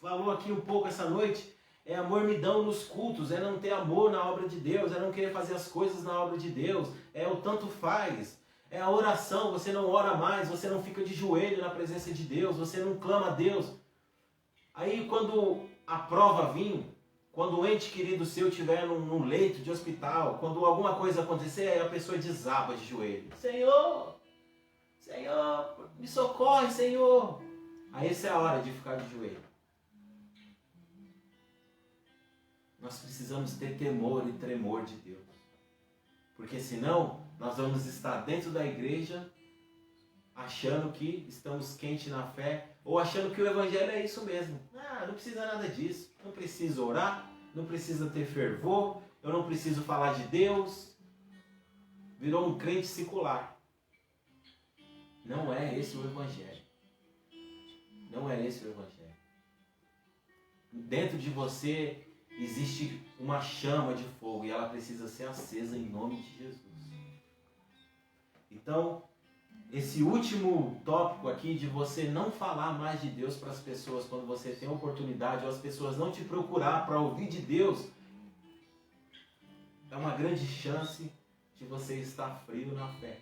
Speaker 1: falou aqui um pouco essa noite. É a mornidão nos cultos, é não ter amor na obra de Deus, é não querer fazer as coisas na obra de Deus, é o tanto faz, é a oração, você não ora mais, você não fica de joelho na presença de Deus, você não clama a Deus. Aí quando a prova vir, quando um ente querido seu estiver num leito de hospital, quando alguma coisa acontecer, aí a pessoa desaba de joelho. Senhor, me socorre, Senhor. Aí essa é a hora de ficar de joelho. Nós precisamos ter temor e tremor de Deus. Porque senão, nós vamos estar dentro da igreja achando que estamos quentes na fé, ou achando que o evangelho é isso mesmo. Não precisa nada disso. Não precisa orar, não precisa ter fervor, eu não preciso falar de Deus. Virou um crente secular. Não é esse o evangelho. Não é esse o evangelho. Dentro de você existe uma chama de fogo e ela precisa ser acesa em nome de Jesus. Então, esse último tópico aqui de você não falar mais de Deus para as pessoas quando você tem oportunidade, ou as pessoas não te procurar para ouvir de Deus, é uma grande chance de você estar frio na fé.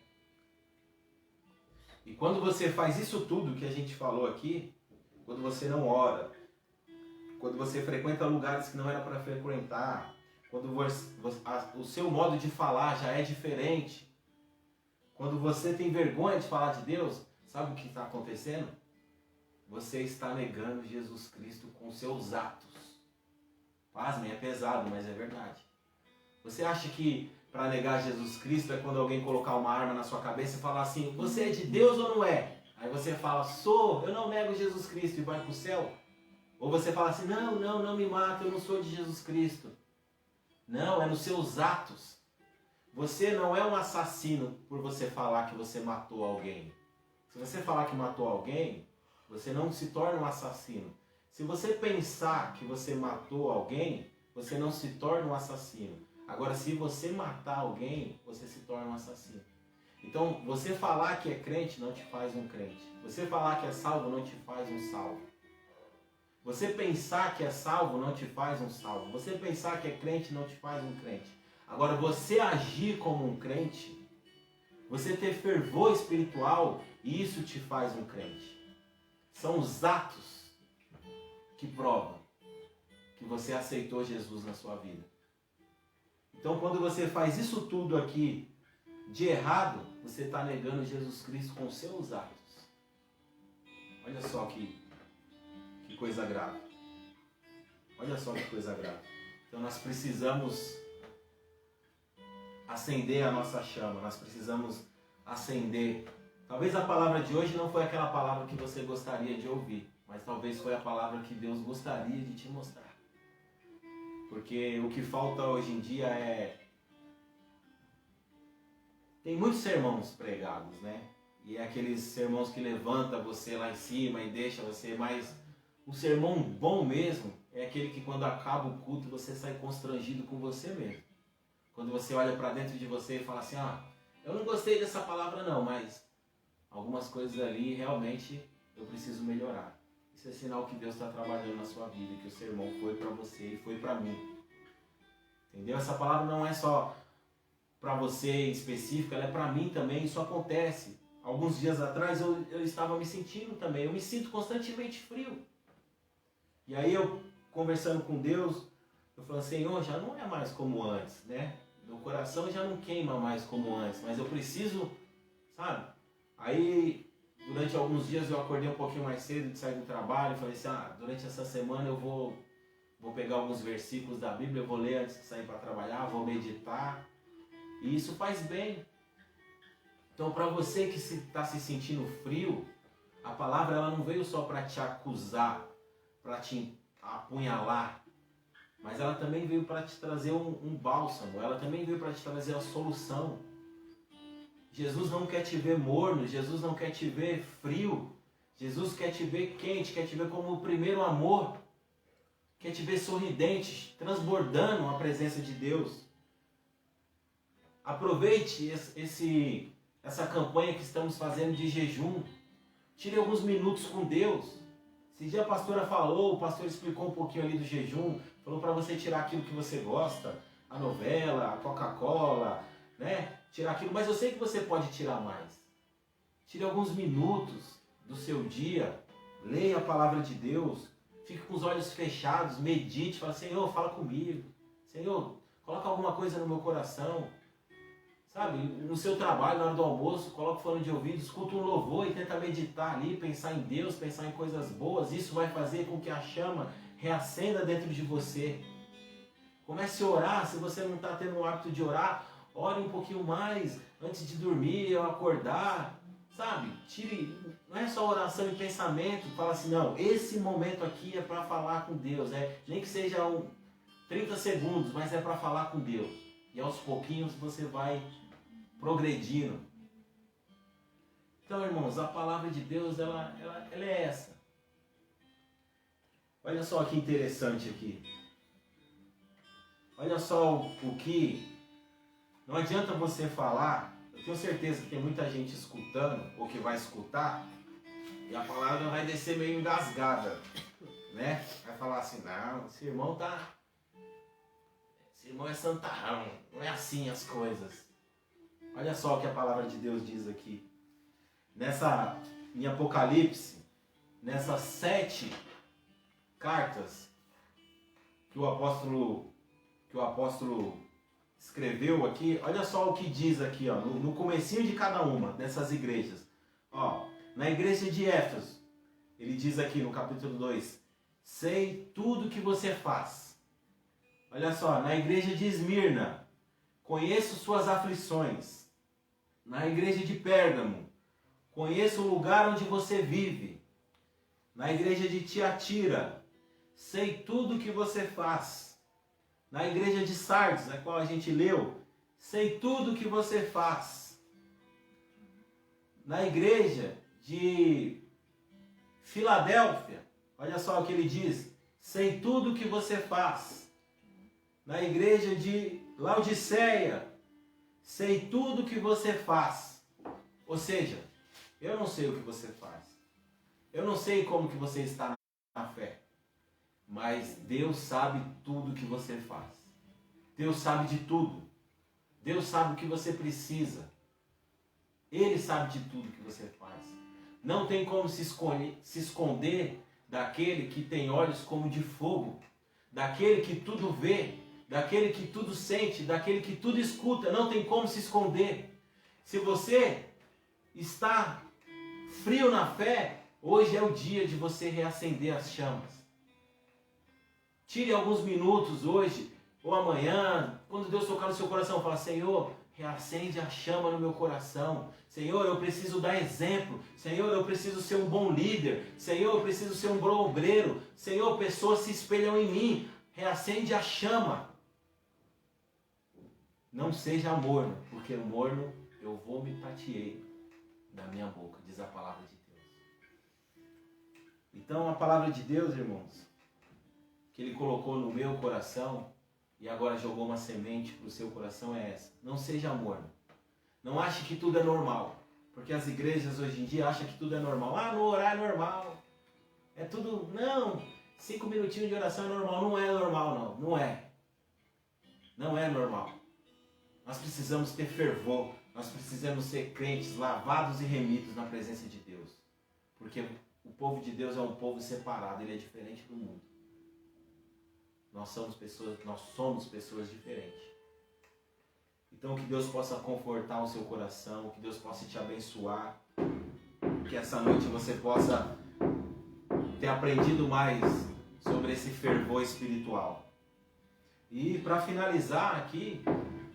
Speaker 1: E quando você faz isso tudo que a gente falou aqui, quando você não ora, quando você frequenta lugares que não era para frequentar, quando o seu modo de falar já é diferente, quando você tem vergonha de falar de Deus, sabe o que está acontecendo? Você está negando Jesus Cristo com seus atos. Pasmem, é pesado, mas é verdade. Você acha que para negar Jesus Cristo é quando alguém colocar uma arma na sua cabeça e falar assim, você é de Deus ou não é? Aí você fala, sou, eu não nego Jesus Cristo e vai para o céu? Ou você fala assim, não me mata, eu não sou de Jesus Cristo. Não, é nos seus atos. Você não é um assassino por você falar que você matou alguém. Se você falar que matou alguém, você não se torna um assassino. Se você pensar que você matou alguém, você não se torna um assassino. Agora, se você matar alguém, você se torna um assassino. Então, você falar que é crente não te faz um crente. Você falar que é salvo não te faz um salvo. Você pensar que é salvo não te faz um salvo. Você pensar que é crente não te faz um crente. Agora, você agir como um crente, você ter fervor espiritual, isso te faz um crente. São os atos que provam que você aceitou Jesus na sua vida. Então, quando você faz isso tudo aqui de errado, você está negando Jesus Cristo com seus atos. Olha só que coisa grave. Olha só que coisa grave. Então, nós precisamos acender a nossa chama, nós precisamos acender. Talvez a palavra de hoje não foi aquela palavra que você gostaria de ouvir, mas talvez foi a palavra que Deus gostaria de te mostrar. Porque o que falta hoje em dia tem muitos sermões pregados, né? E é aqueles sermões que levanta você lá em cima e deixa você mais... Um sermão bom mesmo é aquele que quando acaba o culto você sai constrangido com você mesmo. Quando você olha para dentro de você e fala assim, eu não gostei dessa palavra não, mas algumas coisas ali realmente eu preciso melhorar. Isso é sinal que Deus está trabalhando na sua vida, que o sermão foi para você e foi para mim. Entendeu? Essa palavra não é só para você em específico, ela é para mim também, isso acontece. Alguns dias atrás eu estava me sentindo também, eu me sinto constantemente frio. E aí eu, conversando com Deus, eu falo, Senhor, já não é mais como antes, né? Meu coração já não queima mais como antes, mas eu preciso, sabe? Aí, durante alguns dias eu acordei um pouquinho mais cedo de sair do trabalho e falei assim, durante essa semana eu vou pegar alguns versículos da Bíblia, eu vou ler antes de sair para trabalhar, vou meditar. E isso faz bem. Então, para você que está se sentindo frio, a palavra ela não veio só para te acusar, para te apunhalar, mas ela também veio para te trazer um bálsamo, ela também veio para te trazer a solução. Jesus não quer te ver morno, Jesus não quer te ver frio, Jesus quer te ver quente, quer te ver como o primeiro amor, quer te ver sorridente, transbordando a presença de Deus. Aproveite essa campanha que estamos fazendo de jejum, tire alguns minutos com Deus. Esse dia a pastora falou, o pastor explicou um pouquinho ali do jejum, falou para você tirar aquilo que você gosta, a novela, a Coca-Cola, né? Tirar aquilo, mas eu sei que você pode tirar mais. Tire alguns minutos do seu dia, leia a palavra de Deus, fique com os olhos fechados, medite, fala, Senhor, fala comigo. Senhor, coloca alguma coisa no meu coração. Sabe, no seu trabalho, na hora do almoço, coloca o fone de ouvido, escuta um louvor e tenta meditar ali, pensar em Deus, pensar em coisas boas. Isso vai fazer com que a chama reacenda dentro de você. Comece a orar. Se você não está tendo o hábito de orar, ore um pouquinho mais antes de dormir ou acordar. Sabe? Tire, não é só oração e pensamento. Fala assim, não, esse momento aqui é para falar com Deus. Nem que seja 30 segundos, mas é para falar com Deus. E aos pouquinhos você vai progredindo. Então, irmãos, a palavra de Deus, ela é essa. Olha só que interessante aqui. Olha só o que... Não adianta você falar, eu tenho certeza que tem muita gente escutando, ou que vai escutar, e a palavra vai descer meio engasgada, né? Vai falar assim, não, esse irmão é santarrão, não é assim as coisas. Olha só o que a palavra de Deus diz aqui. Em Apocalipse, nessas 7 cartas que o apóstolo escreveu aqui, olha só o que diz aqui, ó, no comecinho de cada uma dessas igrejas. Ó, na igreja de Éfeso, ele diz aqui no capítulo 2, sei tudo que você faz. Olha só, na igreja de Esmirna, conheço suas aflições. Na igreja de Pérgamo, conheço o lugar onde você vive. Na igreja de Tiatira, sei tudo que você faz. Na igreja de Sardes, a qual a gente leu, sei tudo que você faz. Na igreja de Filadélfia, olha só o que ele diz, sei tudo que você faz. Na igreja de Laodiceia, sei tudo que você faz. Ou seja, eu não sei o que você faz. Eu não sei como que você está na fé. Mas Deus sabe tudo que você faz. Deus sabe de tudo. Deus sabe o que você precisa. Ele sabe de tudo que você faz. Não tem como se esconder daquele que tem olhos como de fogo, daquele que tudo vê, daquele que tudo sente, daquele que tudo escuta. Não tem como se esconder. Se você está frio na fé, hoje é o dia de você reacender as chamas. Tire alguns minutos hoje ou amanhã, quando Deus tocar no seu coração, fala, Senhor, reacende a chama no meu coração. Senhor, eu preciso dar exemplo. Senhor, eu preciso ser um bom líder. Senhor, eu preciso ser um bom obreiro. Senhor, pessoas se espelham em mim. Reacende a chama. Não seja morno, porque morno eu vomitar-te-ei da minha boca, diz a palavra de Deus. Então, a palavra de Deus, irmãos, que Ele colocou no meu coração e agora jogou uma semente para o seu coração é essa. Não seja morno. Não ache que tudo é normal. Porque as igrejas hoje em dia acham que tudo é normal. Ah, no orar é normal. É tudo... Não, 5 minutinhos de oração é normal. Não é normal, não. Não é. Não é normal. Nós precisamos ter fervor. Nós precisamos ser crentes lavados e remidos na presença de Deus. Porque o povo de Deus é um povo separado. Ele é diferente do mundo. Nós somos pessoas diferentes. Então que Deus possa confortar o seu coração, que Deus possa te abençoar, que essa noite você possa ter aprendido mais sobre esse fervor espiritual. E para finalizar aqui,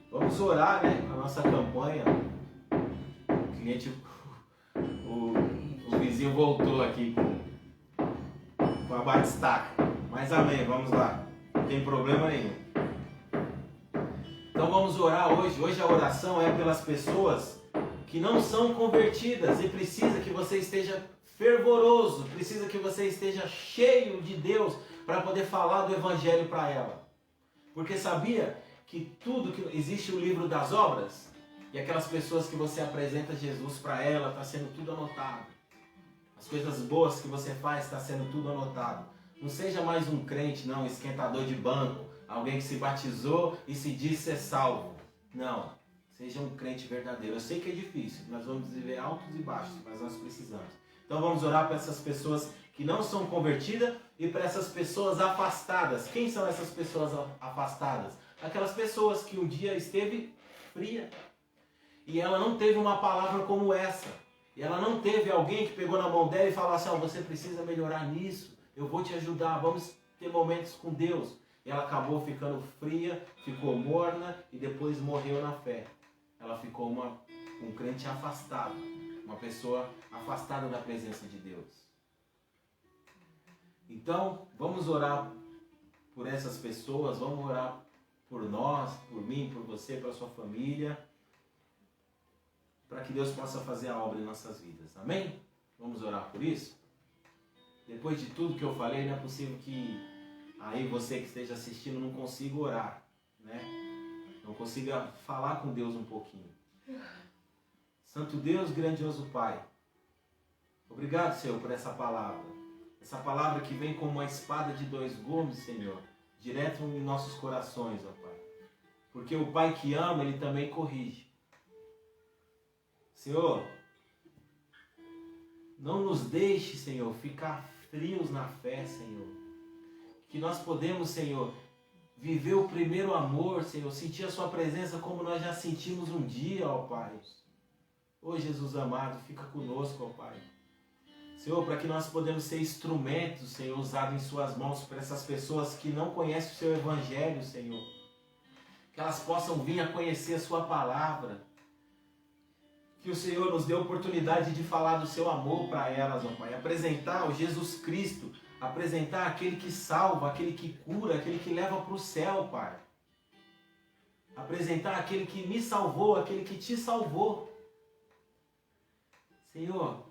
Speaker 1: vamos orar, né? A nossa campanha. O cliente, o vizinho voltou aqui com a batistaca. Mas amém, vamos lá. Não tem problema nenhum. Então vamos orar hoje. Hoje a oração é pelas pessoas que não são convertidas e precisa que você esteja fervoroso, precisa que você esteja cheio de Deus para poder falar do Evangelho para ela. Porque sabia que tudo que existe o livro das obras e aquelas pessoas que você apresenta Jesus para ela, está sendo tudo anotado. As coisas boas que você faz está sendo tudo anotado. Não seja mais um crente, não, esquentador de banco, alguém que se batizou e se diz ser salvo. Não, seja um crente verdadeiro. Eu sei que é difícil, nós vamos viver altos e baixos, mas nós precisamos. Então vamos orar para essas pessoas que não são convertidas e para essas pessoas afastadas. Quem são essas pessoas afastadas? Aquelas pessoas que um dia esteve fria e ela não teve uma palavra como essa. E ela não teve alguém que pegou na mão dela e falou assim, você precisa melhorar nisso. Eu vou te ajudar, vamos ter momentos com Deus. e ela acabou ficando fria, ficou morna e depois morreu na fé. Ela ficou um crente afastado, uma pessoa afastada da presença de Deus. Então, vamos orar por essas pessoas, vamos orar por nós, por mim, por você, pela sua família, para que Deus possa fazer a obra em nossas vidas. Amém? Vamos orar por isso? Depois de tudo que eu falei, não é possível que aí você que esteja assistindo não consiga orar, né? Não consiga falar com Deus um pouquinho. Santo Deus, grandioso Pai, obrigado, Senhor, por essa palavra. Essa palavra que vem como uma espada de dois gumes, Senhor, direto em nossos corações, ó Pai. Porque o Pai que ama, Ele também corrige. Senhor, não nos deixe, Senhor, ficar frios na fé, Senhor. Que nós podemos, Senhor, viver o primeiro amor, Senhor, sentir a Sua presença como nós já sentimos um dia, ó Pai. Ô Jesus amado, fica conosco, ó Pai. Senhor, para que nós podemos ser instrumentos, Senhor, usados em Suas mãos para essas pessoas que não conhecem o Seu Evangelho, Senhor. Que elas possam vir a conhecer a Sua palavra. Que o Senhor nos dê a oportunidade de falar do Seu amor para elas, ó Pai. Apresentar o Jesus Cristo, apresentar aquele que salva, aquele que cura, aquele que leva para o céu, Pai. Apresentar aquele que me salvou, aquele que te salvou. Senhor,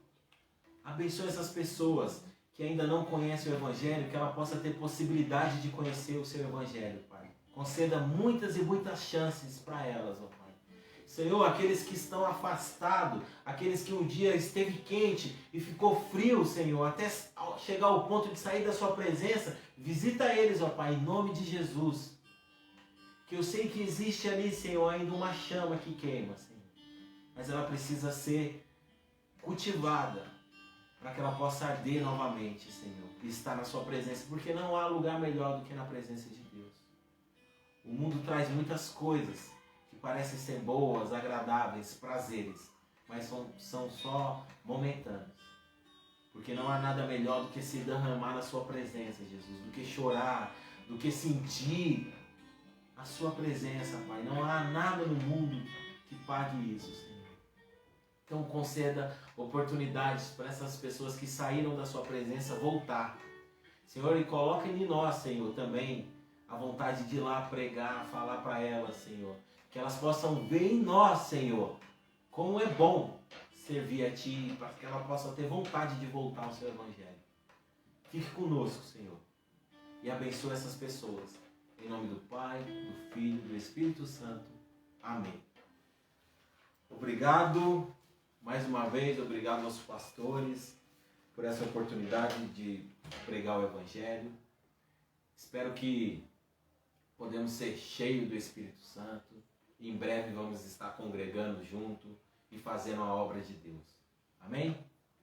Speaker 1: abençoe essas pessoas que ainda não conhecem o Evangelho, que ela possa ter possibilidade de conhecer o Seu Evangelho, Pai. Conceda muitas e muitas chances para elas, ó Pai. Senhor, aqueles que estão afastados, aqueles que um dia esteve quente e ficou frio, Senhor, até chegar ao ponto de sair da Sua presença, visita eles, ó Pai, em nome de Jesus. Que eu sei que existe ali, Senhor, ainda uma chama que queima, Senhor. Mas ela precisa ser cultivada para que ela possa arder novamente, Senhor, e estar na Sua presença, porque não há lugar melhor do que na presença de Deus. O mundo traz muitas coisas que parecem ser boas, agradáveis, prazeres, mas são só momentâneos. Porque não há nada melhor do que se derramar na Sua presença, Jesus, do que chorar, do que sentir a Sua presença, Pai. Não há nada no mundo que pague isso, Senhor. Então conceda oportunidades para essas pessoas que saíram da Sua presença voltar. Senhor, e coloque em nós, Senhor, também a vontade de ir lá pregar, falar para elas, Senhor. Que elas possam ver em nós, Senhor, como é bom servir a Ti, para que ela possa ter vontade de voltar ao Seu Evangelho. Fique conosco, Senhor, e abençoe essas pessoas. Em nome do Pai, do Filho e do Espírito Santo. Amém. Obrigado. Mais uma vez, obrigado aos pastores por essa oportunidade de pregar o Evangelho. Espero que podemos ser cheios do Espírito Santo. E em breve vamos estar congregando junto e fazendo a obra de Deus. Amém?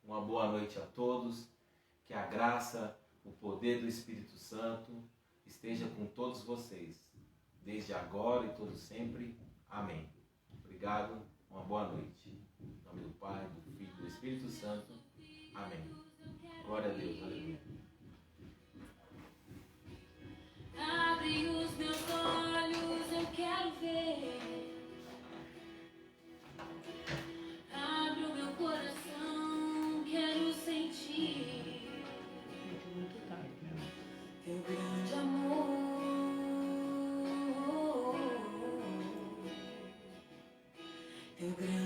Speaker 1: Uma boa noite a todos. Que a graça, o poder do Espírito Santo esteja com todos vocês, desde agora e todo sempre. Amém. Obrigado. Uma boa noite. Em nome do Pai, do Filho e do Espírito Santo. Amém. Glória a Deus. Aleluia.
Speaker 2: Abre os meus olhos, eu quero ver. Abre o meu coração, quero sentir teu grande amor, teu grande